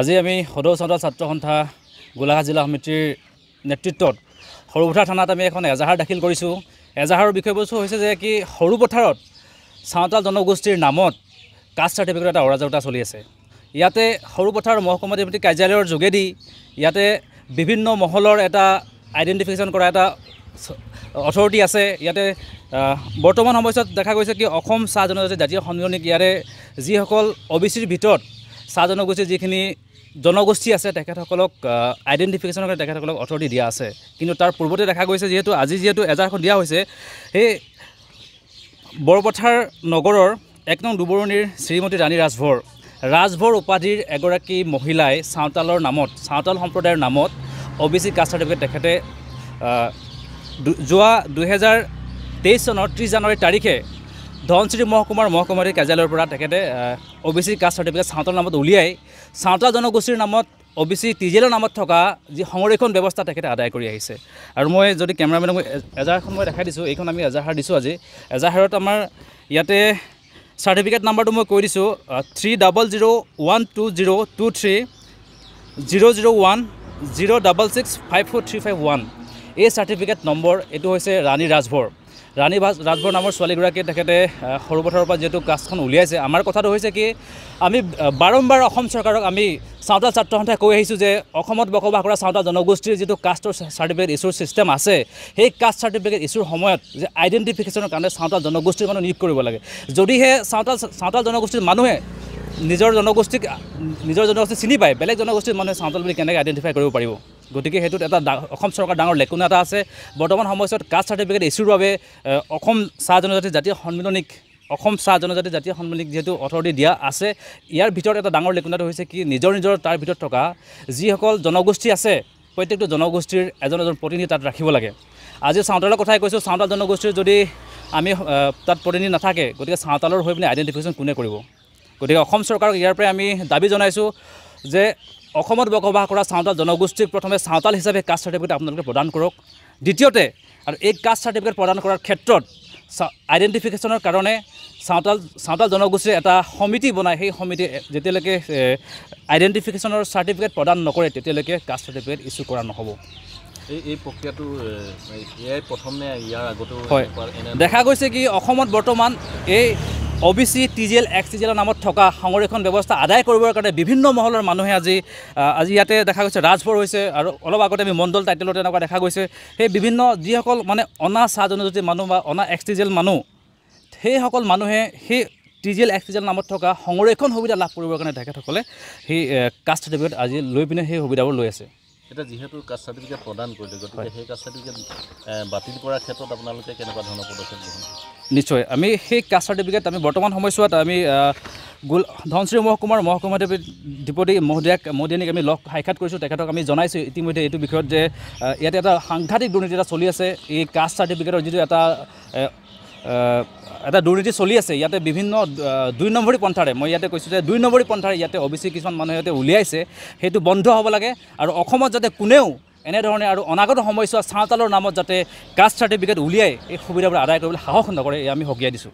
আজি আমি সদৌ চাওতাল ছাত্ৰ সন্থা গোলাঘাট জিলা সমিতিৰ নেতৃত্বত সৰুপথাৰ থানাত আমি এখন এজাহাৰ দাখিল কৰিছোঁ। এজাহাৰৰ বিষয়বস্তু হৈছে যে কি সৰুপথাৰত চাওতাল জনগোষ্ঠীৰ নামত কাষ্ট চাৰ্টিফিকেট এটা অৰাজকতা চলি আছে। ইয়াতে সৰুপথাৰ মহকুমা সমিতি কাৰ্যালয়ৰ যোগেদি ইয়াতে বিভিন্ন মহলৰ এটা আইডেণ্টিফিকেশ্যন কৰা এটা অথৰিটি আছে। ইয়াতে বৰ্তমান সময়ত দেখা গৈছে কি অসম চাহ জনজাতি জাতীয় সন্মিলনীক ইয়াৰে যিসকল OBCৰ ভিতৰত চাহ জনগোষ্ঠীৰ যিখিনি জনগোষ্ঠী আছে তেখেতসকলক আইডেণ্টিফিকেশ্যনৰ কাৰণে তেখেতসকলক অথৰিটি দিয়া আছে। কিন্তু তাৰ পূৰ্বতে দেখা গৈছে আজি যিহেতু এজাহাৰখন দিয়া হৈছে, সেই বৰপথাৰ নগৰৰ 1 নং দুবৰণিৰ শ্ৰীমতী ৰাণী ৰাজভৰ উপাধিৰ এগৰাকী মহিলাই চাওতালৰ নামত চাওতাল সম্প্ৰদায়ৰ নামত OBC কাষ্ট চাৰ্টিফিকেট তেখেতে যোৱা 2023 চনৰ 30 জানুৱাৰী তাৰিখে ধনশিৰি মহকুমাৰ মহকুমাৰী কাৰ্যালয়ৰ পৰা তেখেতে OBC কাষ্ট চাৰ্টিফিকেট চাওতাল নামত উলিয়াই চাওতাল জনগোষ্ঠীৰ নামত OBC TGLৰ নামত থকা যি সংৰক্ষণ ব্যৱস্থা তেখেতে আদায় কৰি আহিছে। আৰু মই যদি কেমেৰামেনক এজাহাৰখন মই দেখাই দিছোঁ, এইখন আমি এজাহাৰ দিছোঁ আজি। এজাহাৰত আমাৰ ইয়াতে চাৰ্টিফিকেট নাম্বাৰটো মই কৈ দিছোঁ 300123000106654351। এই চাৰ্টিফিকেট নম্বৰ এইটো হৈছে ৰাণী ৰাজভৰ নামৰ ছোৱালীগৰাকীয়ে তেখেতে সৰুপথাৰৰ পৰা যিহেতু কাষ্টখন উলিয়াইছে। আমাৰ কথাটো হৈছে কি আমি বাৰম্বাৰ অসম চৰকাৰক আমি চাওতাল ছাত্ৰ সন্থাই কৈ আহিছোঁ যে অসমত বসবাস কৰা চাওতাল জনগোষ্ঠীৰ যিটো কাষ্টৰ চাৰ্টিফিকেট ইছ্যুৰ ছিষ্টেম আছে, সেই কাষ্ট চাৰ্টিফিকেট ইছ্যুৰ সময়ত যে আইডেণ্টিফিকেশ্যনৰ কাৰণে চাওতাল জনগোষ্ঠীৰ মানুহ নিয়োগ কৰিব লাগে। যদিহে চাওতাল জনগোষ্ঠীৰ মানুহে নিজৰ জনগোষ্ঠী চিনি পায়, বেলেগ জনগোষ্ঠীৰ মানুহে চাওতাল বুলি কেনেকৈ আইডেণ্টিফাই কৰিব পাৰিব? গতিকে সেইটোত এটা অসম চৰকাৰ ডাঙৰ লেকুনা এটা আছে। বৰ্তমান সময়ত কাষ্ট চাৰ্টিফিকেট ইছ্যুৰ বাবে অসম চাহ জনজাতি জাতীয় সন্মিলনীক যিহেতু অথৰিটি দিয়া আছে, ইয়াৰ ভিতৰত এটা ডাঙৰ লেকুনাটো হৈছে কি নিজৰ তাৰ ভিতৰত থকা যিসকল জনগোষ্ঠী আছে প্ৰত্যেকটো জনগোষ্ঠীৰ এজন প্ৰতিনিধি তাত ৰাখিব লাগে। আজি চাওতালৰ কথাই কৈছোঁ, চাওতাল জনগোষ্ঠীৰ যদি আমি তাত প্ৰতিনিধি নাথাকে, গতিকে চাওতালৰ হৈ পিনে আইডেণ্টিফিকেশ্যন কোনে কৰিব? গতিকে অসম চৰকাৰক ইয়াৰ পৰাই আমি দাবী জনাইছোঁ যে অসমত বসবাস কৰা চাওতাল জনগোষ্ঠীক প্ৰথমে চাওতাল হিচাপে কাষ্ট চাৰ্টিফিকেট আপোনালোকে প্ৰদান কৰক। দ্বিতীয়তে আৰু এই কাষ্ট চাৰ্টিফিকেট প্ৰদান কৰাৰ ক্ষেত্ৰত আইডেণ্টিফিকেশ্যনৰ কাৰণে চাওতাল জনগোষ্ঠীৰ এটা সমিতি বনাই, সেই সমিতি যেতিয়ালৈকে আইডেণ্টিফিকেশ্যনৰ চাৰ্টিফিকেট প্ৰদান নকৰে তেতিয়ালৈকে কাষ্ট চাৰ্টিফিকেট ইছ্যু কৰা নহ'ব। এই প্ৰক্ৰিয়াটো ইয়াৰ প্ৰথম নে ইয়াৰ আগতো? হয়, দেখা গৈছে কি অসমত বৰ্তমান এই OBC TGL XTGLৰ নামত থকা সংৰক্ষণ ব্যৱস্থা আদায় কৰিবৰ কাৰণে বিভিন্ন মহলৰ মানুহে আজি ইয়াতে দেখা গৈছে ৰাজভৰ হৈছে, আৰু অলপ আগতে আমি মণ্ডল টাইটেলত এনেকুৱা দেখা গৈছে। সেই বিভিন্ন যিসকল মানে অনা চাহ জনজাতিৰ মানুহ বা অনা XTGL মানুহ, সেইসকল মানুহে সেই TGL XTGL নামত থকা সংৰক্ষণ সুবিধা লাভ কৰিবৰ কাৰণে তেখেতসকলে সেই কাষ্ট চাৰ্টিফিকেট আজি লৈ পিনে সেই সুবিধাবোৰ লৈ আছে। এতিয়া যিহেতু কাষ্ট চাৰ্টিফিকেট প্ৰদান কৰিলে, গতিকে সেই কাষ্ট চাৰ্টিফিকেট বাতিল কৰাৰ ক্ষেত্ৰত আপোনালোকে কেনেকুৱা ধৰণৰ পদক্ষেপ গ্ৰহণ? নিশ্চয়, আমি সেই কাষ্ট চাৰ্টিফিকেট আমি বৰ্তমান সময়ছোৱাত আমি ধনশিৰি মহকুমাৰ মহকুমাধিপতি মহোদয়ানিক আমি সাক্ষাৎ কৰিছোঁ। তেখেতক আমি জনাইছোঁ ইতিমধ্যে এইটো বিষয়ত যে ইয়াতে এটা সাংঘাতিক দুৰ্নীতি এটা চলি আছে। এই কাষ্ট চাৰ্টিফিকেটৰ যিটো এটা দুৰ্নীতি চলি আছে, ইয়াতে বিভিন্ন 2 নম্বৰী পন্থাৰে, মই ইয়াতে কৈছোঁ যে 2 নম্বৰী পন্থাৰে ইয়াতে OBC কিছুমান মানুহে ইয়াতে উলিয়াইছে। সেইটো বন্ধ হ'ব লাগে আৰু অসমত যাতে কোনেও এনেধৰণে আৰু অনাগত সময়ছোৱাত চাওতালৰ নামত যাতে কাষ্ট চাৰ্টিফিকেট উলিয়াই এই সুবিধাবোৰ আদায় কৰিবলৈ সাহস নকৰে, আমি সকীয়াই দিছোঁ।